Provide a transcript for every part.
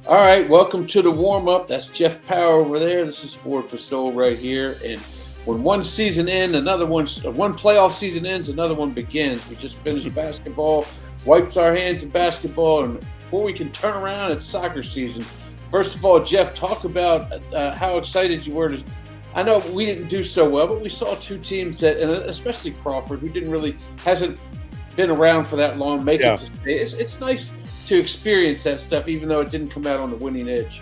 All right, welcome to the warm-up. That's Jeff Power over there. This is Sport for Soul right here. And when one season ends, one playoff season ends, another one begins. We just finished basketball, wiped our hands in basketball, and before we can turn around, it's soccer season. First of all, Jeff, talk about how excited you were. I know we didn't do so well, but we saw two teams that, and especially Crawford, who hasn't been around for that long, make it to state. It's nice to experience that stuff, even though it didn't come out on the winning edge.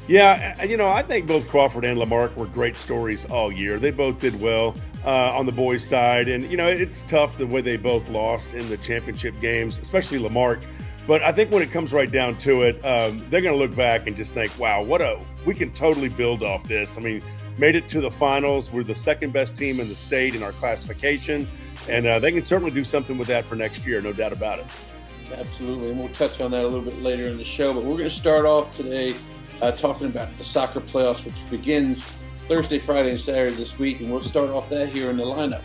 Yeah, I think both Crawford and Lamarck were great stories all year. They both did well on the boys' side, and it's tough the way they both lost in the championship games, especially Lamarck. But I think when it comes right down to it, they're going to look back and just think, wow, we can totally build off this. I mean, made it to the finals. We're the second best team in the state in our classification, and they can certainly do something with that for next year, no doubt about it. Absolutely, and we'll touch on that a little bit later in the show. But we're going to start off today talking about the soccer playoffs, which begins Thursday, Friday, and Saturday this week, and we'll start off that here in the lineup.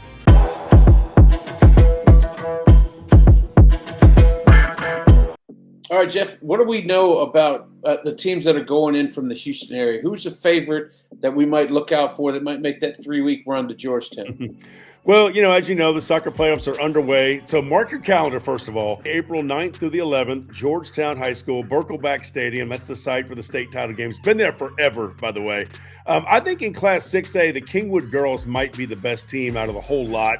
All right, Jeff, what do we know about the teams that are going in from the Houston area? Who's the favorite that we might look out for that might make that 3-week run to Georgetown? Well, as you know, the soccer playoffs are underway. So mark your calendar, first of all. April 9th through the 11th, Georgetown High School, Birkelback Stadium. That's the site for the state title games. Been there forever, by the way. I think in Class 6A, the Kingwood girls might be the best team out of the whole lot.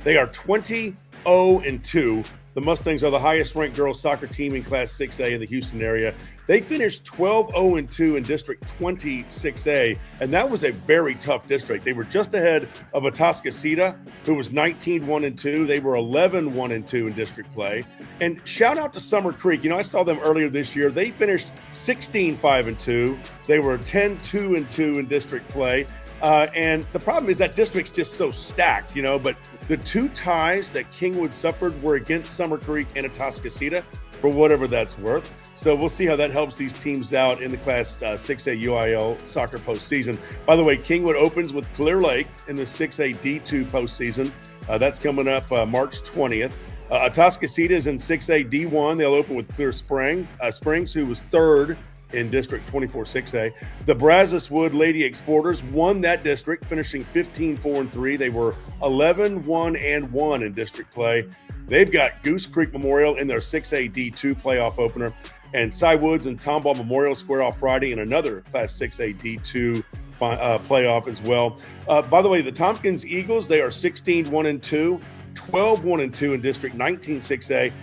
They are 20-0-2. The Mustangs are the highest-ranked girls soccer team in Class 6A in the Houston area. They finished 12-0-2 in District 26A, and that was a very tough district. They were just ahead of Atascocita, who was 19-1-2. They were 11-1-2 in district play. And shout out to Summer Creek. I saw them earlier this year. They finished 16-5-2. They were 10-2-2 in district play. And the problem is that district's just so stacked, but the two ties that Kingwood suffered were against Summer Creek and Atascocita, for whatever that's worth. So we'll see how that helps these teams out in the Class 6A UIL soccer postseason. By the way, Kingwood opens with Clear Lake in the 6A D2 postseason. That's coming up March 20th. Atascocita is in 6A D1. They'll open with Clear Springs, who was third in District 24-6A. The Brazos Wood Lady Exporters won that district, finishing 15-4-3. They were 11-1-1 in district play. They've got Goose Creek Memorial in their 6A D2 playoff opener, and Cy Woods and Tomball Memorial square off Friday in another Class 6A D2 playoff as well. By the way, the Tompkins Eagles, they are 16-1-2, 12-1-2 in District 19-6A.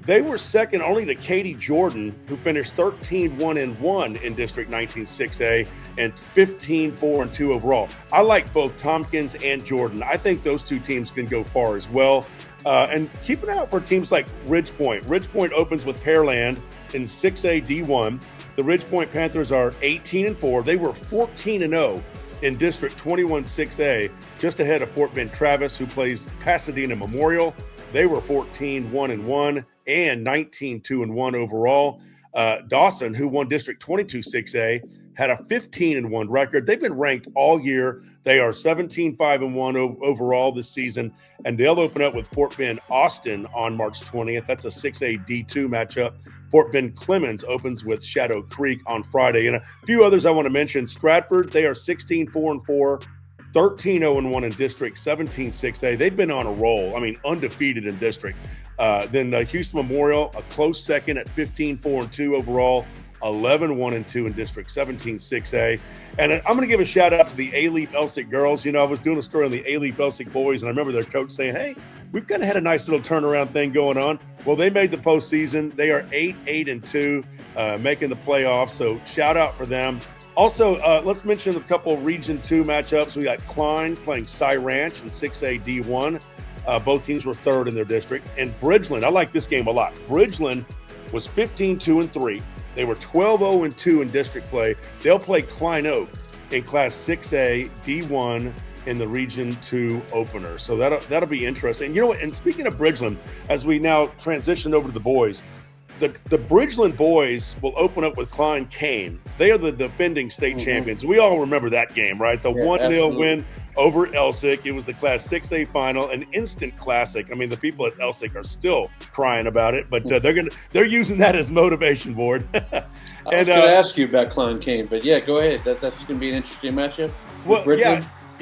They were second only to Katy Jordan, who finished 13-1-1 in District 19-6A and 15-4-2 overall. I like both Tompkins and Jordan. I think those two teams can go far as well. And keep an eye out for teams like Ridge Point. Ridge Point opens with Pearland in 6A D1. The Ridge Point Panthers are 18-4. They were 14-0 in District 21-6A, just ahead of Fort Bend Travis, who plays Pasadena Memorial. They were 14-1-1 and 19-2-1 overall. Dawson, who won District 22-6A, had a 15-1 record. They've been ranked all year. They are 17-5-1 overall this season, and they'll open up with Fort Bend Austin on March 20th. That's a 6A D2 matchup. Fort Bend Clemens opens with Shadow Creek on Friday. And a few others I want to mention. Stratford, they are 16-4-4. 13-0-1 in District 17-6A. They've been on a roll. Undefeated in District. Then Houston Memorial, a close second at 15-4-2 overall, 11-1-2 in District 17-6A. And I'm going to give a shout out to the Alief Elsik girls. I was doing a story on the Alief Elsik boys, and I remember their coach saying, hey, we've kind of had a nice little turnaround thing going on. Well, they made the postseason. They are 8-8-2, making the playoffs. So shout out for them. Also, let's mention a couple of Region 2 matchups. We got Klein playing Cy Ranch in 6A D1. Both teams were third in their district. And Bridgeland, I like this game a lot. Bridgeland was 15-2-3. They were 12-0-2 in district play. They'll play Klein Oak in Class 6A D1 in the Region 2 opener. So that'll be interesting. And speaking of Bridgeland, as we now transition over to the boys, the Bridgeland boys will open up with Klein Cain. They are the defending state champions. We all remember that game, right? The 1-0 win over Elsik. It was the Class 6A final, an instant classic. I mean, the people at Elsik are still crying about it, but they're using that as motivation board. I was going to ask you about Klein Cain, but yeah, go ahead. That's going to be an interesting matchup. Well,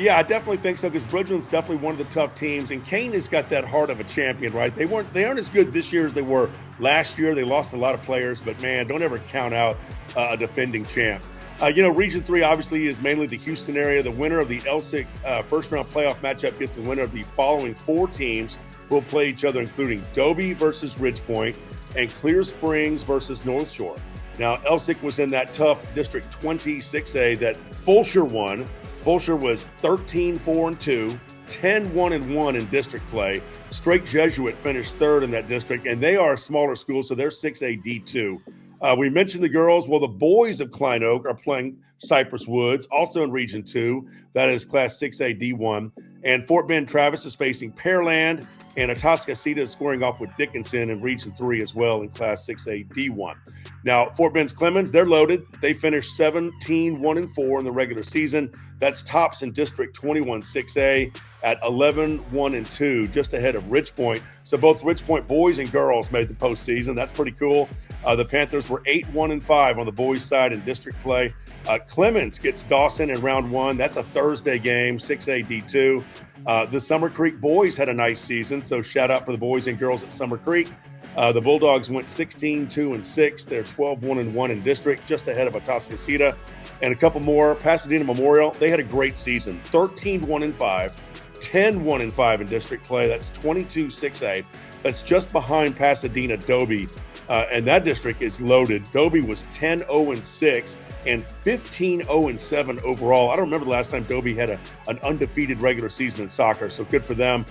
yeah, I definitely think so, because Bridgeland's definitely one of the tough teams, and Cain has got that heart of a champion, right? They aren't as good this year as they were last year. They lost a lot of players, but man, don't ever count out a defending champ. Region 3 obviously is mainly the Houston area. The winner of the Elsik first-round playoff matchup gets the winner of the following 4 teams who will play each other, including Dobie versus Ridgepoint and Clear Springs versus North Shore. Now, Elsik was in that tough District 26A that Fulshear won. Fulshear was 13-4-2, 10-1-1 in district play. Straight Jesuit finished 3rd in that district, and they are a smaller school, so they're 6A D2. We mentioned the girls. Well, the boys of Klein Oak are playing Cypress Woods, also in Region 2. That is Class 6A D1. And Fort Bend Travis is facing Pearland, and Atascocita is squaring off with Dickinson in Region 3 as well in Class 6A D1. Now, Fort Bend's Clemens, they're loaded. They finished 17-1-4 in the regular season. That's tops in District 21 6A at 11-1-2, just ahead of Ridgepoint. So both Ridgepoint boys and girls made the postseason. That's pretty cool. The Panthers were 8-1-5 on the boys' side in district play. Clemens gets Dawson in round 1. That's a Thursday game, 6A D2. The Summer Creek boys had a nice season, so shout out for the boys and girls at Summer Creek. The Bulldogs went 16-2-6. They're 12-1-1 in district, just ahead of Atascocita. And a couple more. Pasadena Memorial, they had a great season, 13-1-5, 10-1-5 in district play. That's 22-6A. That's just behind Pasadena Dobie. And that district is loaded. Dobie was 10-0-6 and 15-0-7 overall. I don't remember the last time Dobie had an undefeated regular season in soccer, so good for them.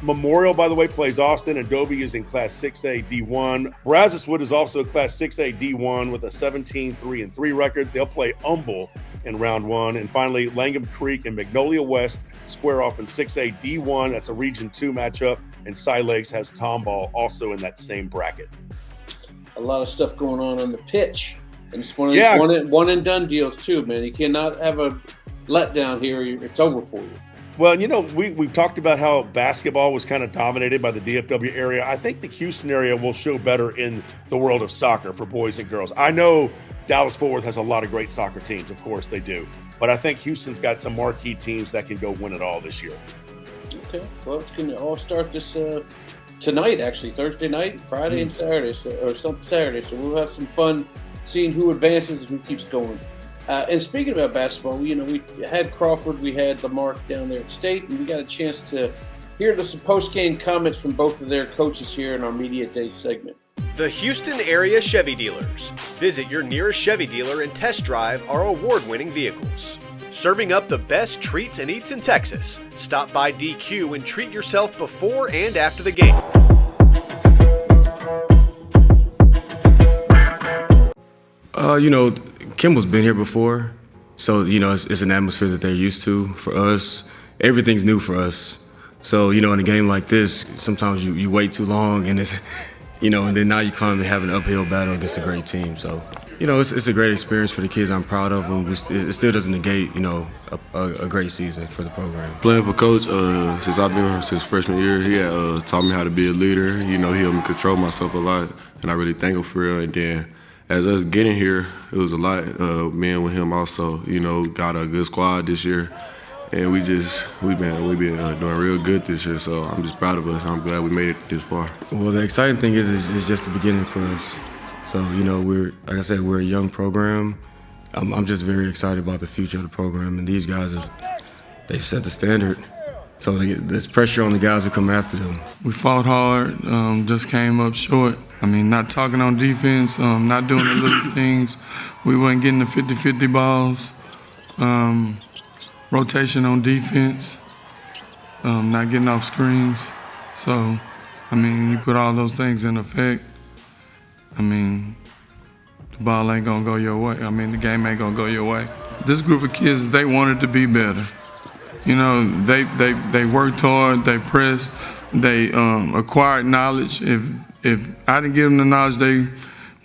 Memorial, by the way, plays Austin, and Dobie is in Class 6A D1. Brazoswood is also Class 6A D1 with a 17-3-3 record. They'll play Humble in round 1. And finally, Langham Creek and Magnolia West square off in 6A D1. That's a Region 2 matchup, and Cy Lakes has Tomball also in that same bracket. A lot of stuff going on the pitch. And it's one of these one and done deals too, man. You cannot have a letdown here. It's over for you. Well, we've talked about how basketball was kind of dominated by the DFW area. I think the Houston area will show better in the world of soccer for boys and girls. I know Dallas-Fort Worth has a lot of great soccer teams. Of course they do. But I think Houston's got some marquee teams that can go win it all this year. Okay. Well, it's going to all start this tonight, actually, Thursday night, Friday, and Saturday, Saturday. So we'll have some fun seeing who advances and who keeps going. And speaking about basketball, we had Crawford, we had the Mark down there at State, and we got a chance to hear some post-game comments from both of their coaches here in our Media Day segment. The Houston area Chevy dealers. Visit your nearest Chevy dealer and test drive our award-winning vehicles. Serving up the best treats and eats in Texas. Stop by DQ and treat yourself before and after the game. Kimball's been here before, so, it's an atmosphere that they're used to. For us, everything's new for us. So, in a game like this, sometimes you wait too long, and it's, and then now you come and have an uphill battle against a great team. So, it's a great experience for the kids. I'm proud of them. It still doesn't negate, a great season for the program. Playing for Coach, since I've been here since freshman year, he had taught me how to be a leader. He helped me control myself a lot, and I really thank him for real. And then as us getting here, it was a lot. Me and with him also, got a good squad this year, and we've been doing real good this year. So I'm just proud of us. I'm glad we made it this far. Well, the exciting thing is it's just the beginning for us. So we're, like I said, we're a young program. I'm just very excited about the future of the program, and these guys they've set the standard. So there's pressure on the guys who come after them. We fought hard, just came up short. Not talking on defense, not doing the little things. We weren't getting the 50-50 balls. Rotation on defense, not getting off screens. So, you put all those things in effect. The ball ain't gonna go your way. The game ain't gonna go your way. This group of kids, they wanted to be better. They worked hard, they pressed, they acquired knowledge. If I didn't give them the knowledge, they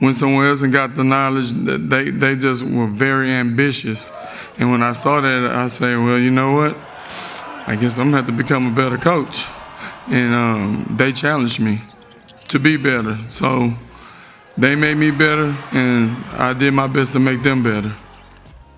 went somewhere else and got the knowledge. They just were very ambitious. And when I saw that, I said, well, you know what? I guess I'm going to have to become a better coach. And they challenged me to be better. So they made me better, and I did my best to make them better.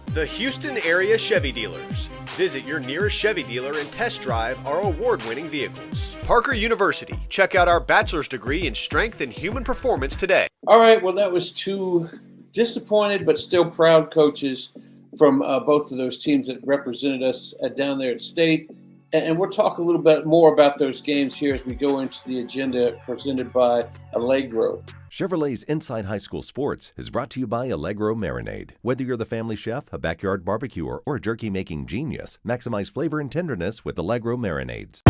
The Houston area Chevy dealers. Visit your nearest Chevy dealer and test drive our award-winning vehicles. Parker University. Check out our bachelor's degree in strength and human performance today. All right, well, that was two disappointed but still proud coaches from both of those teams that represented us down there at state. And we'll talk a little bit more about those games here as we go into the agenda presented by Allegro. Chevrolet's Inside High School Sports is brought to you by Allegro Marinade. Whether you're the family chef, a backyard barbecuer, or a jerky-making genius, maximize flavor and tenderness with Allegro Marinades.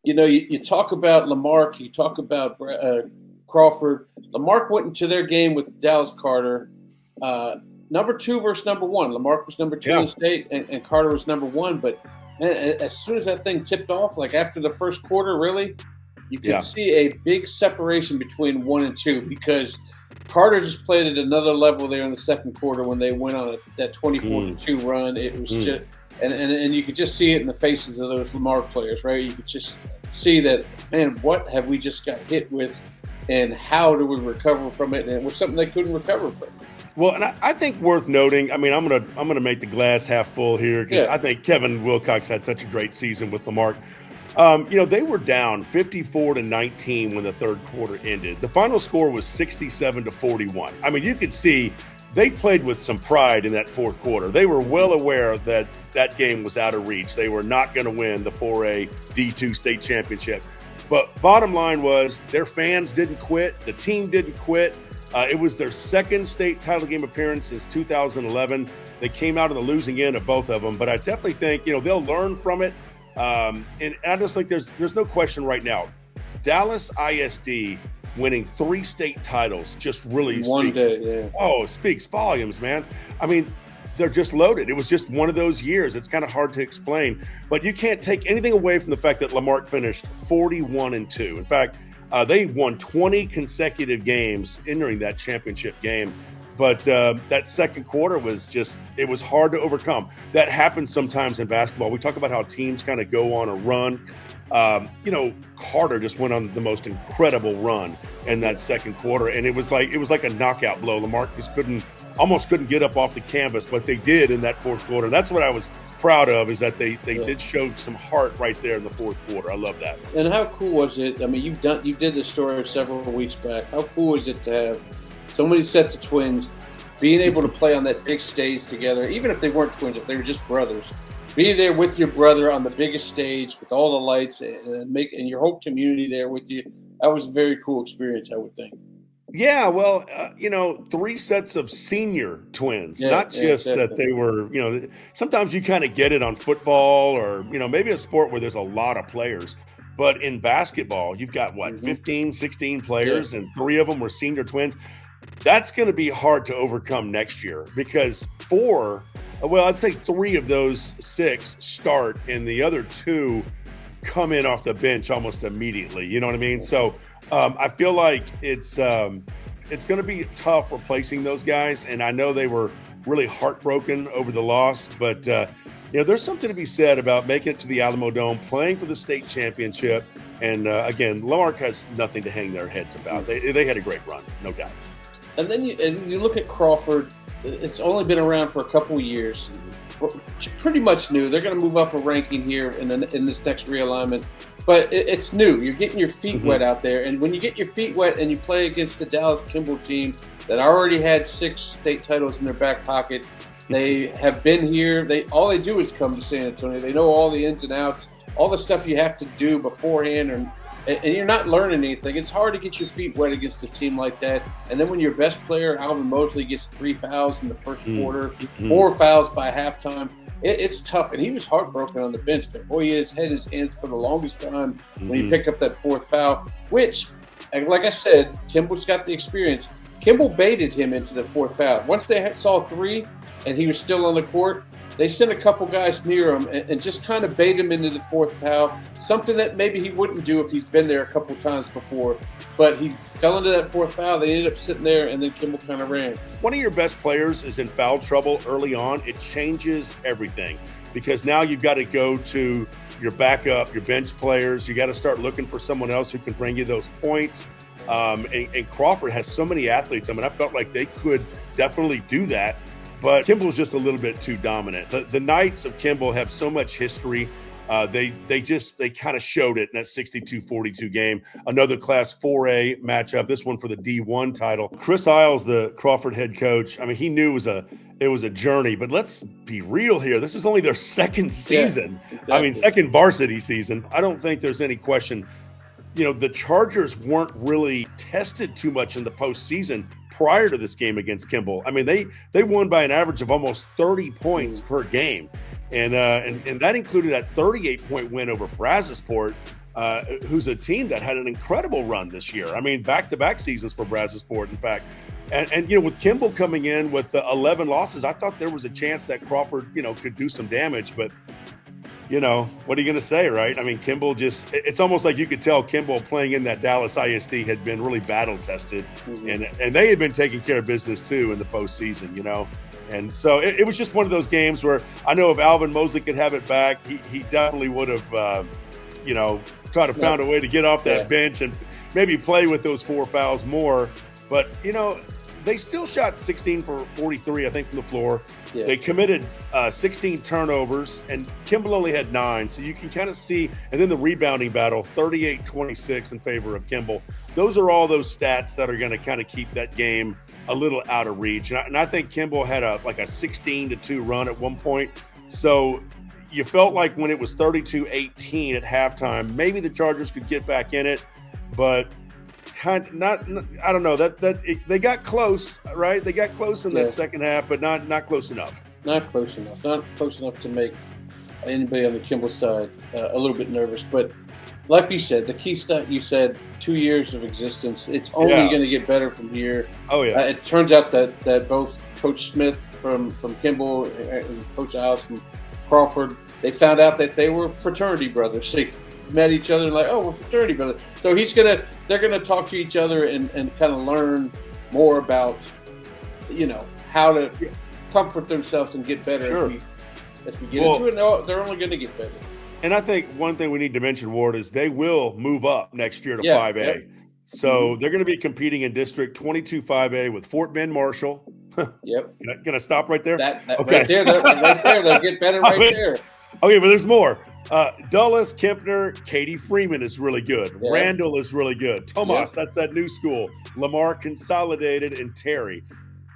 You know, you talk about Lamarck, you talk about Crawford. Lamarck went into their game with Dallas Carter. Number 2 versus number 1. Lamarck was number 2 in the state, and Carter was number 1. But man, as soon as that thing tipped off, like after the first quarter, really, you could see a big separation between 1 and 2 because Carter just played at another level there in the second quarter when they went on that 24-2 run. It was just and you could just see it in the faces of those Lamarck players, right? You could just see that, man, what have we just got hit with, and how do we recover from it? And it was something they couldn't recover from. Well, and I think worth noting, I mean, I'm gonna make the glass half full here because I think Kevin Wilcox had such a great season with Lamarck. You know, they were down 54-19 when the third quarter ended. The final score was 67-41. I mean, you could see they played with some pride in that fourth quarter. They were well aware that that game was out of reach. They were not going to win the 4A D2 state championship. But bottom line was their fans didn't quit. The team didn't quit. It was their second state title game appearance since 2011. They came out on the losing end of both of them, but I definitely think, you know, they'll learn from it. And I just think there's no question right now. Dallas ISD winning 3 state titles just really speaks volumes, man. I mean, they're just loaded. It was just one of those years. It's kind of hard to explain, but you can't take anything away from the fact that Lamarck finished 41-2. In fact, they won 20 consecutive games entering that championship game. But that second quarter was it was hard to overcome. That happens sometimes in basketball. We talk about how teams kind of go on a run. You know, Carter just went on the most incredible run in that second quarter. And it was like a knockout blow. Lamarck just almost couldn't get up off the canvas, but they did in that fourth quarter. That's what I was proud of, is that they did show some heart right there in the fourth quarter. I love that. And how cool was it? I mean, you did this story several weeks back. How cool is it to have so many sets of twins being able to play on that big stage together, even if they weren't twins, if they were just brothers, be there with your brother on the biggest stage with all the lights and your whole community there with you. That was a very cool experience, I would think. Yeah, well, you know, 3 sets of senior twins, not just that they were, you know, sometimes you kind of get it on football or, you know, maybe a sport where there's a lot of players. But in basketball, you've got, 15, 16 players, and 3 of them were senior twins. That's going to be hard to overcome next year because 3 of those 6 start and the other 2 come in off the bench almost immediately. You know what I mean? So I feel like it's going to be tough replacing those guys. And I know they were really heartbroken over the loss, but you know, there's something to be said about making it to the Alamo Dome, playing for the state championship. And again, Lamarck has nothing to hang their heads about. They had a great run, no doubt. And then you look at Crawford. It's only been around for a couple of years. Pretty much new. They're going to move up a ranking here in this next realignment. But it's new. You're getting your feet wet out there. And when you get your feet wet and you play against the Dallas Kimball team that already had 6 state titles in their back pocket, they have been here. All they do is come to San Antonio. They know all the ins and outs, all the stuff you have to do beforehand, and you're not learning anything. It's hard to get your feet wet against a team like that. And then when your best player, Alvin Mosley, gets 3 fouls in the first quarter, 4 fouls by halftime, it's tough. And he was heartbroken on the bench there. Boy, he had his hands for the longest time when he picked up that 4th foul, which, like I said, Kimball's got the experience. Kimball baited him into the 4th foul. Once they saw 3 and he was still on the court, they sent a couple guys near him and just kind of bait him into the fourth foul, something that maybe he wouldn't do if he's been there a couple times before. But he fell into that fourth foul. They ended up sitting there, and then Kimball kind of ran. One of your best players is in foul trouble early on. It changes everything because now you've got to go to your backup, your bench players. You got to start looking for someone else who can bring you those points. And Crawford has so many athletes. I mean, I felt like they could definitely do that. But Kimball's just a little bit too dominant. The Knights of Kimball have so much history. They kind of showed it in that 62-42 game. Another Class 4A matchup, this one for the D1 title. Chris Iles, the Crawford head coach, I mean, he knew it was a journey. But let's be real here. This is only their second season. Yeah, exactly. I mean, second varsity season. I don't think there's any question. You know, the Chargers weren't really tested too much in the postseason prior to this game against Kimball. I mean, they won by an average of almost 30 points per game. And that included that 38-point win over Brazosport, who's a team that had an incredible run this year. I mean, back-to-back seasons for Brazosport, in fact. And you know, with Kimball coming in with 11 losses, I thought there was a chance that Crawford, you know, could do some damage. But, you know, what are you going to say, right? I mean, Kimball it's almost like you could tell Kimball playing in that Dallas ISD had been really battle-tested. Mm-hmm. And they had been taking care of business, too, in the postseason, you know. And so it was just one of those games where I know if Alvin Mosley could have it back, he definitely would have, you know, tried to find a way to get off that bench and maybe play with those 4 fouls more. But, you know, they still shot 16 for 43, I think, from the floor. Yeah. They committed 16 turnovers, and Kimball only had 9. So you can kind of see, and then the rebounding battle, 38-26 in favor of Kimball. Those are all those stats that are going to kind of keep that game a little out of reach. And I think Kimball had a 16-2 run at one point. So you felt like when it was 32-18 at halftime, maybe the Chargers could get back in it, but kind of not I don't know, they got close, right? They got close in that second half, but not close enough. Not close enough to make anybody on the Kimball side a little bit nervous. But like you said, the key stat you said, 2 years of existence. It's only going to get better from here. Oh yeah. It turns out that both Coach Smith from Kimball and Coach Iles from Crawford, they found out that they were fraternity brothers. They met each other and like, oh, we're fraternity brothers. So they're gonna talk to each other and kind of learn more about, you know, how to comfort themselves and get better as we get into it. They're only going to get better. And I think one thing we need to mention, Ward, is they will move up next year to 5A. Yep. So they're going to be competing in District 22 5A with Fort Bend Marshall. Yep. Can I stop right there? Okay. Right there. They'll get better there. Okay, but there's more. Dulles, Kempner, Katie Freeman is really good. Yeah. Randall is really good. Tomas, that's that new school. Lamar Consolidated, and Terry.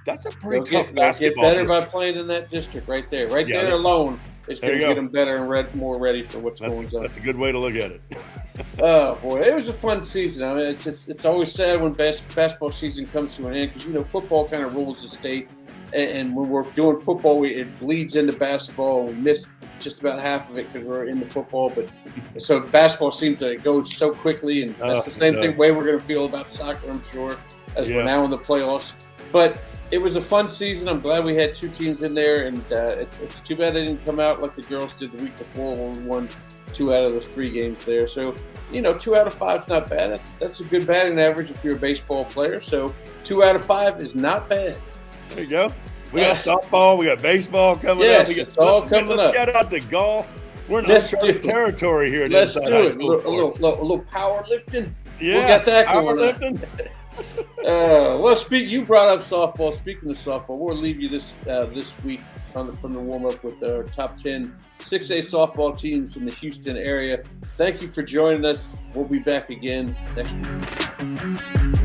That's a pretty tough basketball. They'll get better by playing in that district right there. There alone is going to get them better and more ready for what's going on. That's a good way to look at it. Oh, boy. It was a fun season. I mean, it's always sad when basketball season comes to an end because, you know, football kind of rules the state. And when we're doing football, it bleeds into basketball. We miss just about half of it because we're into football. But so basketball seems like it goes so quickly, and that's the same way we're going to feel about soccer, I'm sure, as we're now in the playoffs. But it was a fun season. I'm glad we had 2 teams in there, and it's too bad they didn't come out like the girls did the week before when we won 2 out of those 3 games there. So, you know, 2 out of 5 is not bad. That's a good batting average if you're a baseball player. So 2 out of 5 is not bad. There you go. We got softball. We got baseball coming up. It's all coming up. Shout out to golf. We're in uncharted territory here. Let's do it. A little power lifting. Yeah, we got that going on. Well, you brought up softball. Speaking of softball, we'll leave you this week from the warm-up with our top 10 6A softball teams in the Houston area. Thank you for joining us. We'll be back again next week.